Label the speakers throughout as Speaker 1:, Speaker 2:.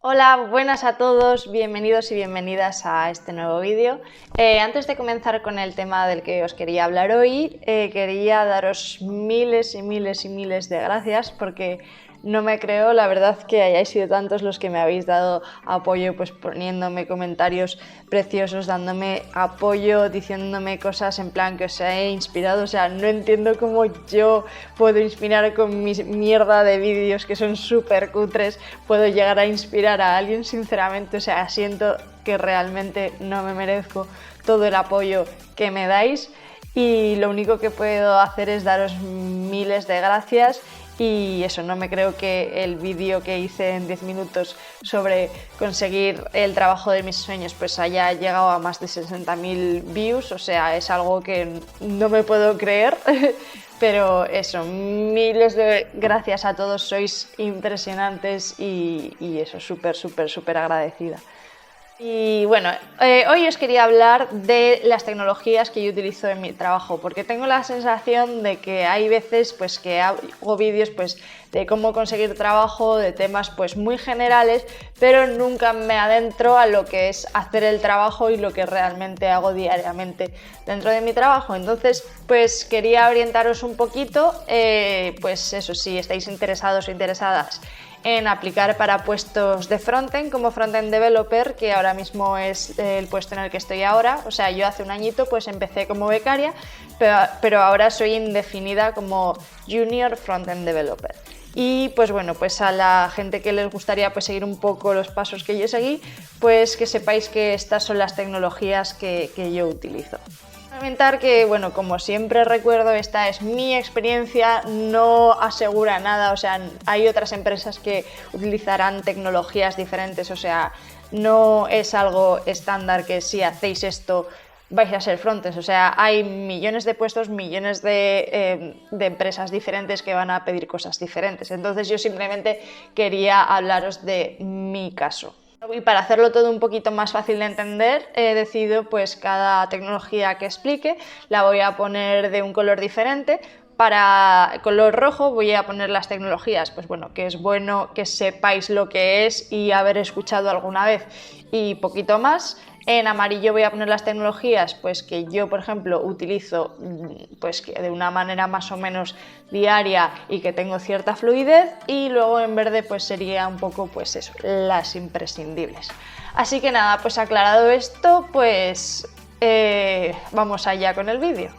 Speaker 1: Hola, buenas a todos, bienvenidos y bienvenidas a este nuevo vídeo. Antes de comenzar con el tema del que os quería hablar hoy, quería daros miles y miles y miles de gracias porque no me creo, la verdad, que hayáis sido tantos los que me habéis dado apoyo, pues poniéndome comentarios preciosos, dándome apoyo, diciéndome cosas en plan que os he inspirado. O sea, no entiendo cómo yo puedo inspirar con mi mierda de vídeos que son súper cutres, puedo llegar a inspirar a alguien, sinceramente. O sea, siento que realmente no me merezco todo el apoyo que me dais y lo único que puedo hacer es daros miles de gracias. Y eso, no me creo que el vídeo que hice en 10 minutos sobre conseguir el trabajo de mis sueños pues haya llegado a más de 60.000 views. O sea, es algo que no me puedo creer. Pero eso, miles de gracias a todos, sois impresionantes y eso, súper agradecida. Y bueno, hoy os quería hablar de las tecnologías que yo utilizo en mi trabajo, porque tengo la sensación de que hay veces pues que hago vídeos pues de cómo conseguir trabajo, de temas pues muy generales, pero nunca me adentro a lo que es hacer el trabajo y lo que realmente hago diariamente dentro de mi trabajo. Entonces pues quería orientaros un poquito, pues eso, si estáis interesados o interesadas en aplicar para puestos de frontend como frontend developer, que ahora mismo es el puesto en el que estoy ahora. O sea, yo hace un añito pues empecé como becaria, pero ahora soy indefinida como junior frontend developer. Y pues bueno, pues a la gente que les gustaría pues seguir un poco los pasos que yo seguí, pues que sepáis que estas son las tecnologías que yo utilizo. Comentar que, bueno, como siempre recuerdo, esta es mi experiencia, no asegura nada. O sea, hay otras empresas que utilizarán tecnologías diferentes. O sea, no es algo estándar que si hacéis esto vais a ser frontends. O sea, hay millones de puestos, millones de empresas diferentes que van a pedir cosas diferentes. Entonces yo simplemente quería hablaros de mi caso. Y para hacerlo todo un poquito más fácil de entender, he decidido pues cada tecnología que explique la voy a poner de un color diferente. Para color rojo voy a poner las tecnologías, pues bueno, que es bueno que sepáis lo que es y haber escuchado alguna vez y poquito más. En amarillo voy a poner las tecnologías pues que yo, por ejemplo, utilizo pues que de una manera más o menos diaria y que tengo cierta fluidez, y luego en verde pues sería un poco pues eso, las imprescindibles. Así que nada, pues aclarado esto, pues vamos allá con el vídeo.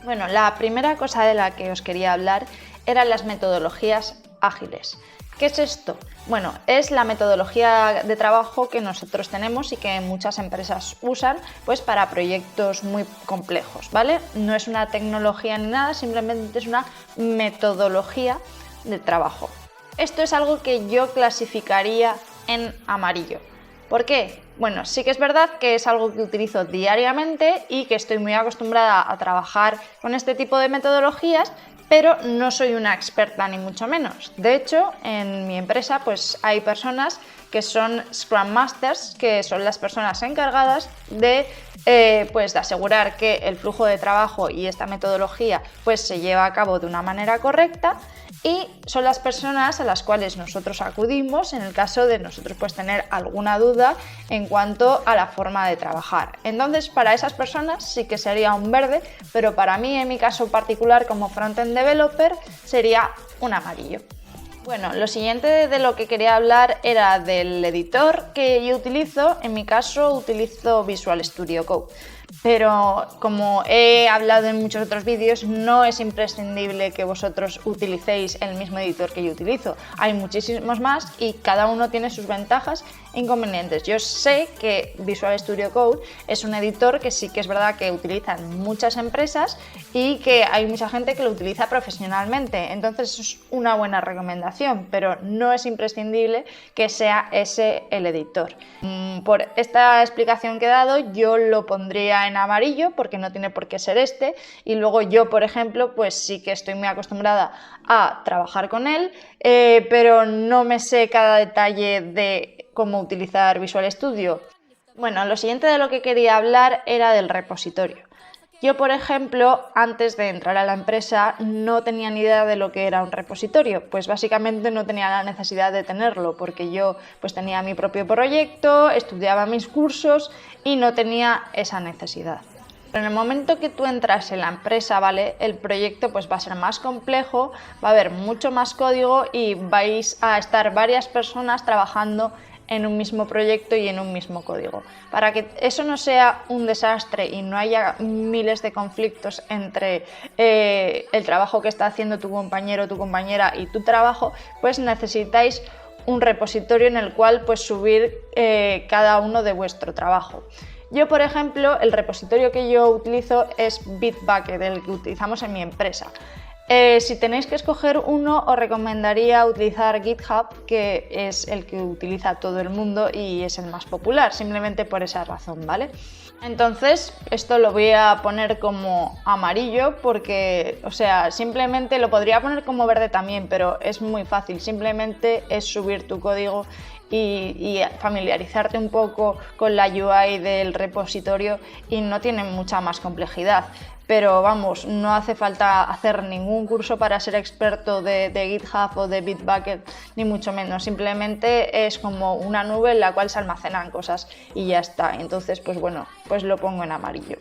Speaker 1: Bueno, la primera cosa de la que os quería hablar eran las metodologías ágiles. ¿Qué es esto? Bueno, es la metodología de trabajo que nosotros tenemos y que muchas empresas usan pues para proyectos muy complejos, ¿vale? No es una tecnología ni nada, simplemente es una metodología de trabajo. Esto es algo que yo clasificaría en amarillo. ¿Por qué? Bueno, sí que es verdad que es algo que utilizo diariamente y que estoy muy acostumbrada a trabajar con este tipo de metodologías, pero no soy una experta ni mucho menos. De hecho, en mi empresa pues hay personas que son Scrum Masters, que son las personas encargadas de pues de asegurar que el flujo de trabajo y esta metodología pues se lleva a cabo de una manera correcta, y son las personas a las cuales nosotros acudimos en el caso de nosotros pues tener alguna duda en cuanto a la forma de trabajar. Entonces, para esas personas sí que sería un verde, pero para mí, en mi caso particular como frontend developer, sería un amarillo. Bueno, lo siguiente de lo que quería hablar era del editor que yo utilizo. En mi caso utilizo Visual Studio Code, pero como he hablado en muchos otros vídeos, no es imprescindible que vosotros utilicéis el mismo editor que yo utilizo. Hay muchísimos más y cada uno tiene sus ventajas e inconvenientes. Yo sé que Visual Studio Code es un editor que sí que es verdad que utilizan muchas empresas y que hay mucha gente que lo utiliza profesionalmente. Entonces es una buena recomendación, pero no es imprescindible que sea ese el editor. Por esta explicación que he dado, yo lo pondría en amarillo porque no tiene por qué ser este, y luego yo, por ejemplo, pues sí que estoy muy acostumbrada a trabajar con él, pero no me sé cada detalle de cómo utilizar Visual Studio. Bueno, lo siguiente de lo que quería hablar era del repositorio. Yo, por ejemplo, antes de entrar a la empresa no tenía ni idea de lo que era un repositorio, pues básicamente no tenía la necesidad de tenerlo porque yo pues tenía mi propio proyecto, estudiaba mis cursos y no tenía esa necesidad. Pero en el momento que tú entras en la empresa, ¿vale? El proyecto pues va a ser más complejo, va a haber mucho más código y vais a estar varias personas trabajando en un mismo proyecto y en un mismo código. Para que eso no sea un desastre y no haya miles de conflictos entre el trabajo que está haciendo tu compañero o tu compañera y tu trabajo, pues necesitáis un repositorio en el cual pues subir cada uno de vuestro trabajo. Yo, por ejemplo, el repositorio que yo utilizo es Bitbucket, el que utilizamos en mi empresa. Si tenéis que escoger uno, os recomendaría utilizar GitHub, que es el que utiliza todo el mundo y es el más popular, simplemente por esa razón, ¿vale? Entonces, esto lo voy a poner como amarillo porque, o sea, simplemente lo podría poner como verde también, pero es muy fácil, simplemente es subir tu código y familiarizarte un poco con la UI del repositorio y no tiene mucha más complejidad. Pero vamos, no hace falta hacer ningún curso para ser experto de GitHub o de Bitbucket, ni mucho menos. Simplemente es como una nube en la cual se almacenan cosas y ya está. Entonces, pues bueno, pues lo pongo en amarillo.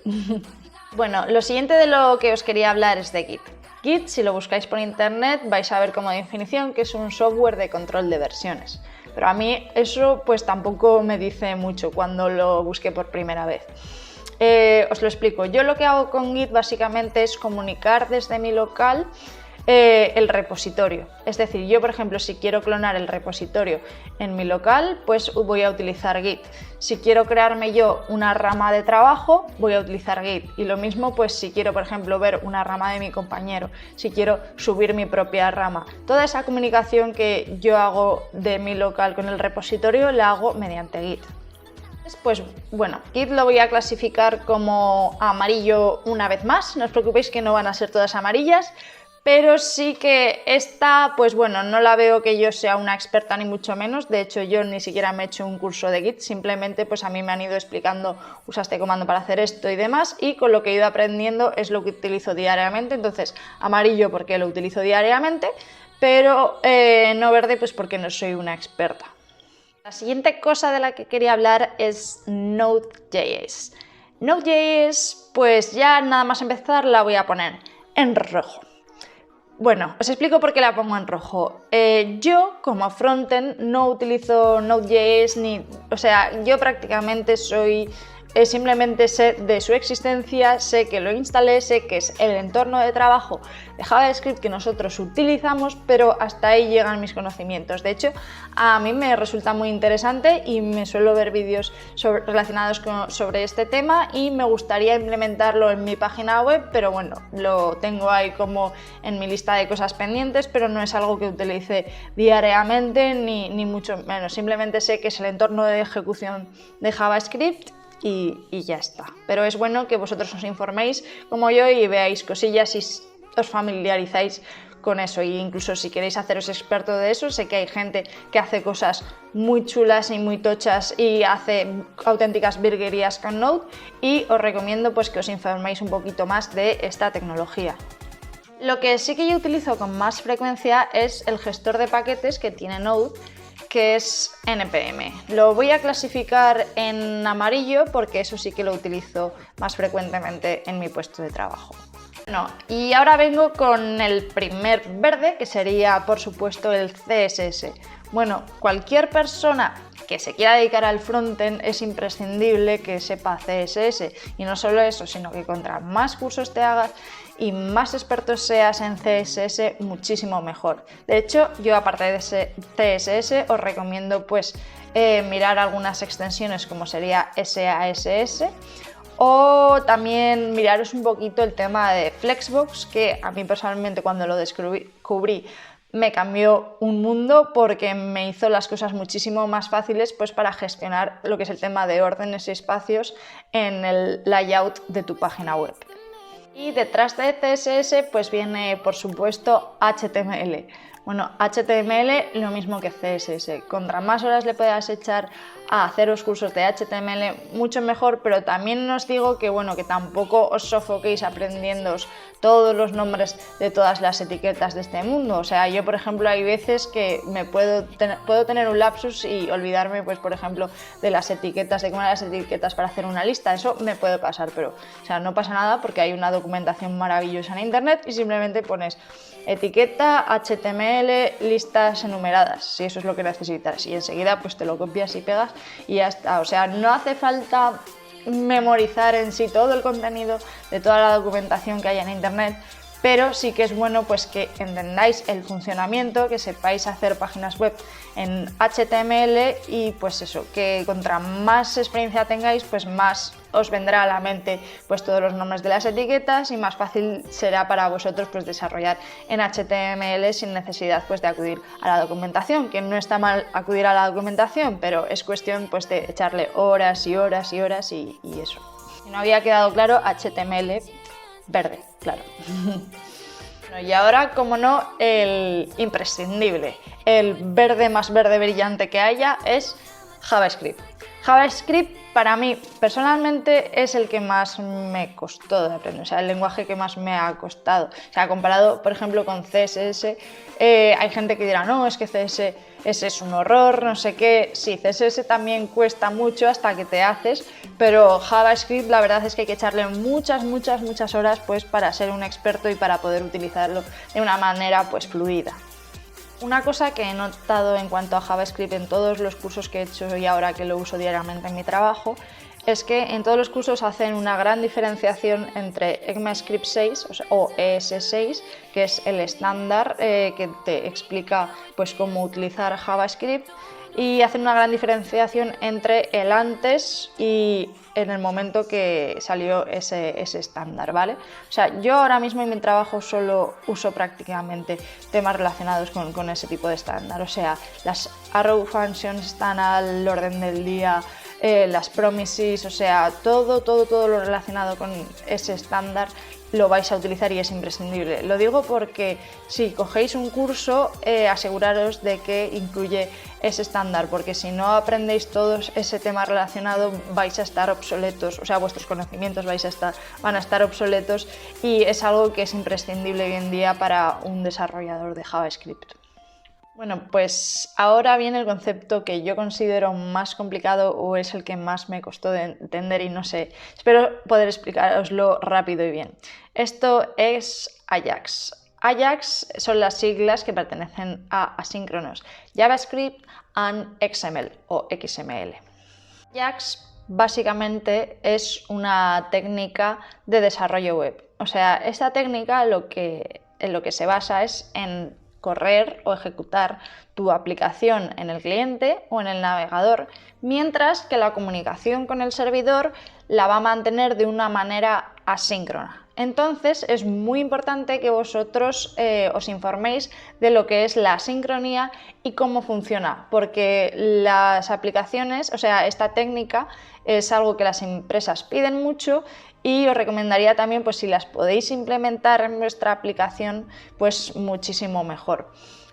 Speaker 1: Bueno, lo siguiente de lo que os quería hablar es de Git. Git, si lo buscáis por internet, vais a ver como definición que es un software de control de versiones. Pero a mí eso pues tampoco me dice mucho cuando lo busqué por primera vez. Os lo explico. Yo lo que hago con Git básicamente es comunicar desde mi local el repositorio. Es decir, yo por ejemplo si quiero clonar el repositorio en mi local, pues voy a utilizar Git. Si quiero crearme yo una rama de trabajo, voy a utilizar Git. Y lo mismo pues si quiero por ejemplo ver una rama de mi compañero, si quiero subir mi propia rama. Toda esa comunicación que yo hago de mi local con el repositorio la hago mediante Git. Pues bueno, Git lo voy a clasificar como amarillo una vez más, no os preocupéis que no van a ser todas amarillas, pero sí que esta, pues bueno, no la veo que yo sea una experta ni mucho menos. De hecho yo ni siquiera me he hecho un curso de Git, simplemente pues a mí me han ido explicando, usa este comando para hacer esto y demás, y con lo que he ido aprendiendo es lo que utilizo diariamente. Entonces amarillo porque lo utilizo diariamente, pero no verde pues porque no soy una experta. La siguiente cosa de la que quería hablar es Node.js. Node.js, pues ya nada más empezar la voy a poner en rojo. Bueno, os explico por qué la pongo en rojo. Yo como frontend no utilizo Node.js o sea, yo prácticamente simplemente sé de su existencia, sé que lo instalé, sé que es el entorno de trabajo de JavaScript que nosotros utilizamos, pero hasta ahí llegan mis conocimientos. De hecho, a mí me resulta muy interesante y me suelo ver vídeos relacionados sobre este tema y me gustaría implementarlo en mi página web, pero bueno, lo tengo ahí como en mi lista de cosas pendientes, pero no es algo que utilice diariamente ni mucho menos. Simplemente sé que es el entorno de ejecución de JavaScript y ya está. Pero es bueno que vosotros os informéis como yo y veáis cosillas y os familiarizáis con eso. Y incluso si queréis haceros experto de eso, sé que hay gente que hace cosas muy chulas y muy tochas y hace auténticas virguerías con Node y os recomiendo pues que os informéis un poquito más de esta tecnología. Lo que sí que yo utilizo con más frecuencia es el gestor de paquetes que tiene Node, que es npm. Lo voy a clasificar en amarillo porque eso sí que lo utilizo más frecuentemente en mi puesto de trabajo. Bueno, y ahora vengo con el primer verde, que sería por supuesto el CSS. Bueno, cualquier persona que se quiera dedicar al frontend es imprescindible que sepa CSS, y no solo eso, sino que contra más cursos te hagas y más experto seas en CSS, muchísimo mejor. De hecho, yo aparte de ese CSS os recomiendo pues mirar algunas extensiones como sería SASS, o también miraros un poquito el tema de Flexbox, que a mí personalmente cuando lo descubrí me cambió un mundo porque me hizo las cosas muchísimo más fáciles pues para gestionar lo que es el tema de órdenes y espacios en el layout de tu página web. Y detrás de CSS pues viene por supuesto HTML. Bueno, HTML lo mismo que CSS. Contra más horas le puedas echar a haceros cursos de HTML, mucho mejor, pero también os digo que, bueno, que tampoco os sofoquéis aprendiendo todos los nombres de todas las etiquetas de este mundo. O sea, yo, por ejemplo, hay veces que puedo tener un lapsus y olvidarme, pues, por ejemplo, de las etiquetas, de cómo eran las etiquetas para hacer una lista. Eso me puede pasar, pero, o sea, no pasa nada porque hay una documentación maravillosa en internet y simplemente pones etiqueta, HTML, listas enumeradas, si eso es lo que necesitas, y enseguida pues te lo copias y pegas y ya está. O sea, no hace falta memorizar en sí todo el contenido de toda la documentación que hay en internet, pero sí que es bueno pues que entendáis el funcionamiento, que sepáis hacer páginas web en HTML y pues eso, que contra más experiencia tengáis, pues más os vendrá a la mente pues todos los nombres de las etiquetas y más fácil será para vosotros pues desarrollar en HTML sin necesidad pues de acudir a la documentación, que no está mal acudir a la documentación, pero es cuestión pues de echarle horas y horas y horas y eso. Si no había quedado claro, HTML verde, claro. Bueno, y ahora, como no, el imprescindible, el verde más verde brillante que haya es JavaScript. JavaScript para mí personalmente es el que más me costó de aprender, o sea, el lenguaje que más me ha costado. O sea, comparado, por ejemplo, con CSS, hay gente que dirá, no, es que CSS es un horror, no sé qué. Sí, CSS también cuesta mucho hasta que te haces, pero JavaScript la verdad es que hay que echarle muchas horas pues para ser un experto y para poder utilizarlo de una manera pues fluida. Una cosa que he notado en cuanto a JavaScript en todos los cursos que he hecho y ahora que lo uso diariamente en mi trabajo es que en todos los cursos hacen una gran diferenciación entre ECMAScript 6 o ES6, que es el estándar que te explica pues, cómo utilizar JavaScript, y hacen una gran diferenciación entre el antes y en el momento que salió ese estándar, ¿vale? O sea, yo ahora mismo en mi trabajo solo uso prácticamente temas relacionados con ese tipo de estándar, o sea, las arrow functions están al orden del día, las promises, o sea, todo lo relacionado con ese estándar lo vais a utilizar y es imprescindible. Lo digo porque si cogéis un curso, aseguraros de que incluye ese estándar, porque si no aprendéis todos ese tema relacionado vais a estar obsoletos, o sea, vuestros conocimientos van a estar obsoletos y es algo que es imprescindible hoy en día para un desarrollador de JavaScript. Bueno, pues ahora viene el concepto que yo considero más complicado o es el que más me costó de entender y no sé, espero poder explicaroslo rápido y bien. Esto es Ajax. Ajax son las siglas que pertenecen a asíncronos, JavaScript and XML o XML. Ajax básicamente es una técnica de desarrollo web. O sea, esta técnica en lo que se basa es en correr o ejecutar tu aplicación en el cliente o en el navegador, mientras que la comunicación con el servidor la va a mantener de una manera asíncrona. Entonces es muy importante que vosotros os informéis de lo que es la asincronía y cómo funciona, porque las aplicaciones, o sea, esta técnica es algo que las empresas piden mucho y os recomendaría también, pues si las podéis implementar en vuestra aplicación, pues muchísimo mejor.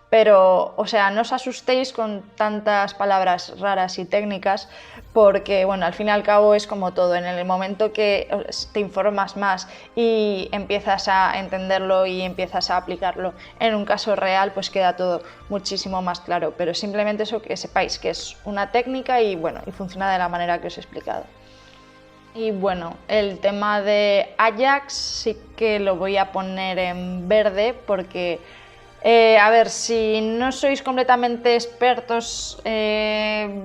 Speaker 1: Pero, o sea, no os asustéis con tantas palabras raras y técnicas porque, bueno, al fin y al cabo es como todo. En el momento que te informas más y empiezas a entenderlo y empiezas a aplicarlo en un caso real, pues queda todo muchísimo más claro. Pero simplemente eso, que sepáis que es una técnica y, bueno, y funciona de la manera que os he explicado. Y bueno, el tema de Ajax sí que lo voy a poner en verde porque, a ver, si no sois completamente expertos,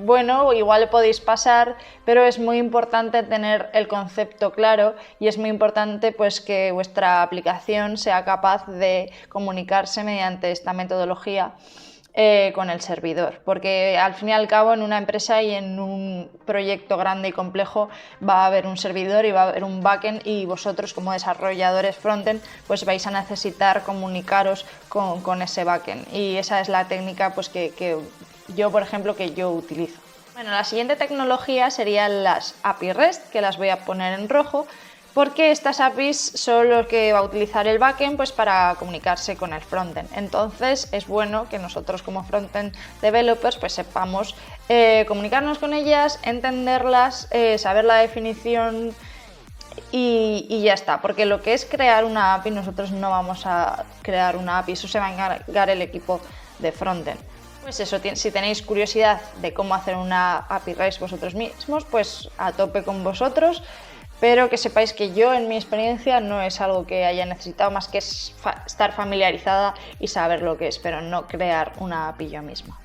Speaker 1: bueno, igual le podéis pasar, pero es muy importante tener el concepto claro y es muy importante pues que vuestra aplicación sea capaz de comunicarse mediante esta metodología con el servidor, porque al fin y al cabo en una empresa y en un proyecto grande y complejo va a haber un servidor y va a haber un backend y vosotros como desarrolladores frontend pues vais a necesitar comunicaros con ese backend y esa es la técnica pues que yo, por ejemplo, que yo utilizo. Bueno, la siguiente tecnología serían las API REST, que las voy a poner en rojo, porque estas APIs son lo que va a utilizar el backend pues, para comunicarse con el frontend. Entonces es bueno que nosotros como frontend developers pues, sepamos comunicarnos con ellas, entenderlas, saber la definición y ya está, porque lo que es crear una API, nosotros no vamos a crear una API, eso se va a encargar el equipo de frontend. Pues eso, si tenéis curiosidad de cómo hacer una API REST vosotros mismos, pues a tope con vosotros, pero que sepáis que yo en mi experiencia no es algo que haya necesitado más que estar familiarizada y saber lo que es, pero no crear una API yo misma.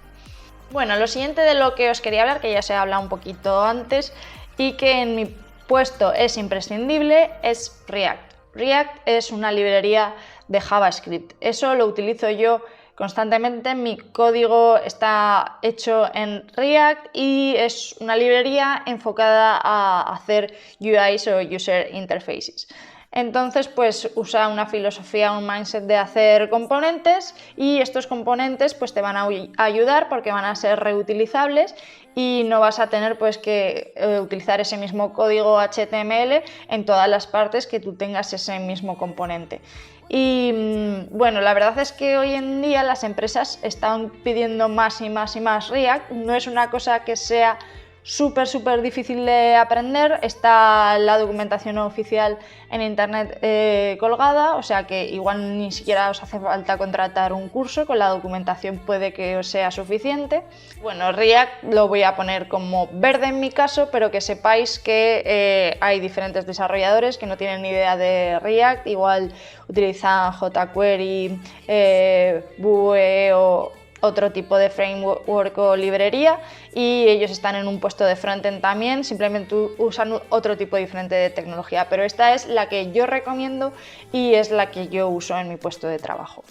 Speaker 1: Bueno, lo siguiente de lo que os quería hablar, que ya se ha hablado un poquito antes y que en mi puesto es imprescindible, es React. React es una librería de JavaScript. Eso lo utilizo yo constantemente. Mi código está hecho en React y es una librería enfocada a hacer UIs o User Interfaces. Entonces, pues usa una filosofía, un mindset de hacer componentes y estos componentes pues te van a ayudar porque van a ser reutilizables y no vas a tener pues que utilizar ese mismo código HTML en todas las partes que tú tengas ese mismo componente. Y bueno, la verdad es que hoy en día las empresas están pidiendo más y más y más React. No es una cosa que sea súper difícil de aprender, está la documentación oficial en internet colgada, o sea que igual ni siquiera os hace falta contratar un curso, con la documentación puede que os sea suficiente. Bueno, React lo voy a poner como verde en mi caso, pero que sepáis que hay diferentes desarrolladores que no tienen ni idea de React, igual utilizan jQuery, Vue o otro tipo de framework o librería y ellos están en un puesto de frontend también, simplemente usan otro tipo diferente de tecnología, pero esta es la que yo recomiendo y es la que yo uso en mi puesto de trabajo.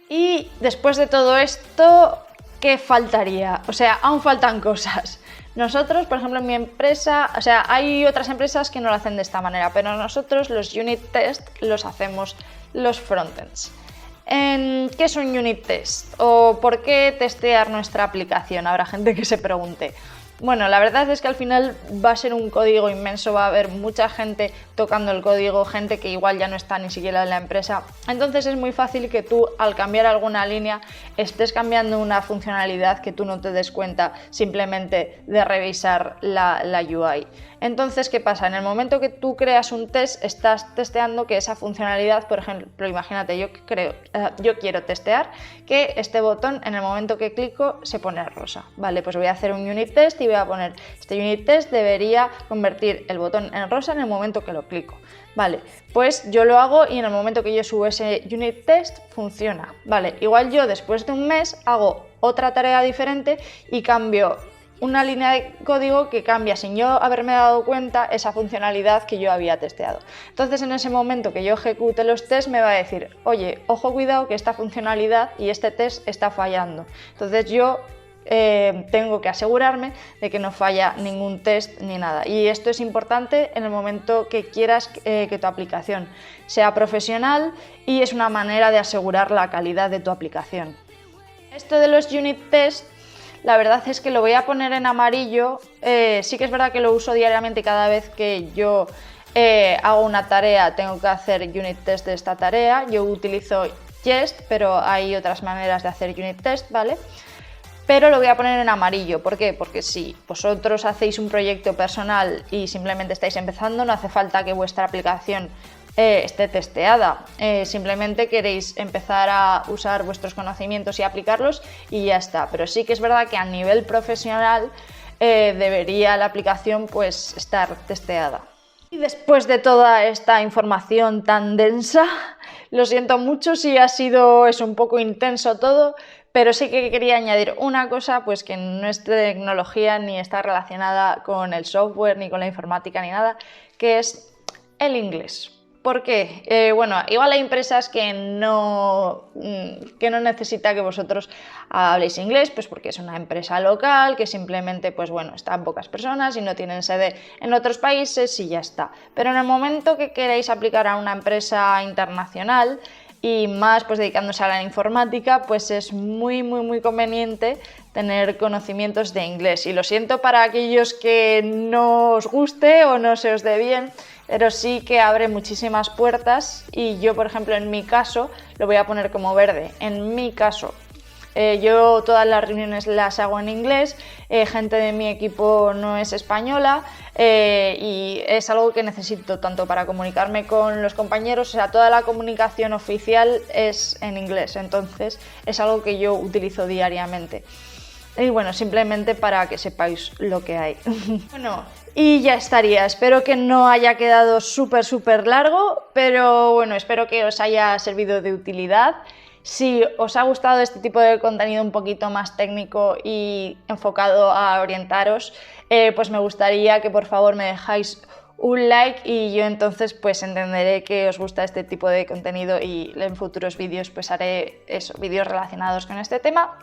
Speaker 1: Y después de todo esto, ¿qué faltaría? O sea, aún faltan cosas. Nosotros, por ejemplo, en mi empresa, o sea, hay otras empresas que no lo hacen de esta manera, pero nosotros los unit test los hacemos los frontends. ¿Qué es un unit test? ¿O por qué testear nuestra aplicación? Habrá gente que se pregunte. Bueno, la verdad es que al final va a ser un código inmenso, va a haber mucha gente tocando el código, gente que igual ya no está ni siquiera en la empresa. Entonces es muy fácil que tú al cambiar alguna línea estés cambiando una funcionalidad que tú no te des cuenta simplemente de revisar la UI. Entonces, ¿qué pasa? En el momento que tú creas un test, estás testeando que esa funcionalidad, por ejemplo, imagínate, yo quiero testear que este botón en el momento que clico se pone rosa. Vale, pues voy a hacer un unit test y voy a poner este unit test debería convertir el botón en rosa en el momento que lo clico. Vale, pues yo lo hago y en el momento que yo subo ese unit test funciona. Vale, igual yo después de un mes hago otra tarea diferente y cambio una línea de código que cambia sin yo haberme dado cuenta esa funcionalidad que yo había testeado. Entonces en ese momento que yo ejecute los tests me va a decir, oye, ojo, cuidado que esta funcionalidad y este test está fallando. Entonces yo tengo que asegurarme de que no falla ningún test ni nada. Y esto es importante en el momento que quieras que tu aplicación sea profesional y es una manera de asegurar la calidad de tu aplicación. Esto de los unit tests, la verdad es que lo voy a poner en amarillo. Sí que es verdad que lo uso diariamente y cada vez que yo hago una tarea tengo que hacer unit test de esta tarea. Yo utilizo Jest, pero hay otras maneras de hacer unit test, ¿vale? Pero lo voy a poner en amarillo. ¿Por qué? Porque si vosotros hacéis un proyecto personal y simplemente estáis empezando, no hace falta que vuestra aplicación esté testeada, simplemente queréis empezar a usar vuestros conocimientos y aplicarlos y ya está. Pero sí que es verdad que a nivel profesional debería la aplicación pues estar testeada. Y después de toda esta información tan densa, lo siento mucho si es un poco intenso todo, pero sí que quería añadir una cosa, pues que no es de tecnología ni está relacionada con el software ni con la informática ni nada, que es el inglés. ¿Por qué? Bueno, igual hay empresas que no necesita que vosotros habléis inglés, pues porque es una empresa local, que simplemente, pues bueno, están pocas personas y no tienen sede en otros países y ya está. Pero en el momento que queréis aplicar a una empresa internacional, y más pues dedicándose a la informática, pues es muy conveniente tener conocimientos de inglés. Y lo siento para aquellos que no os guste o no se os dé bien, pero sí que abre muchísimas puertas y yo, por ejemplo, en mi caso, lo voy a poner como verde, en mi caso. Yo todas las reuniones las hago en inglés, gente de mi equipo no es española y es algo que necesito tanto para comunicarme con los compañeros, o sea, toda la comunicación oficial es en inglés, entonces es algo que yo utilizo diariamente. Y bueno, simplemente para que sepáis lo que hay. Bueno, y ya estaría. Espero que no haya quedado súper largo, pero bueno, espero que os haya servido de utilidad. Si os ha gustado este tipo de contenido un poquito más técnico y enfocado a orientaros, pues me gustaría que por favor me dejáis un like y yo entonces pues entenderé que os gusta este tipo de contenido y en futuros vídeos pues haré eso, vídeos relacionados con este tema.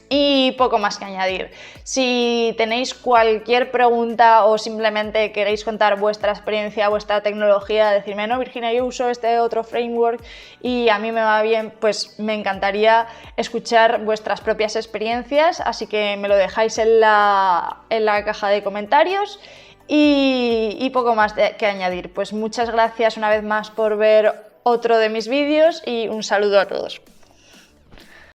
Speaker 1: Y poco más que añadir. Si tenéis cualquier pregunta o simplemente queréis contar vuestra experiencia, vuestra tecnología, decirme, no, Virginia, yo uso este otro framework y a mí me va bien, pues me encantaría escuchar vuestras propias experiencias, así que me lo dejáis en la caja de comentarios y poco más que añadir. Pues muchas gracias una vez más por ver otro de mis vídeos y un saludo a todos.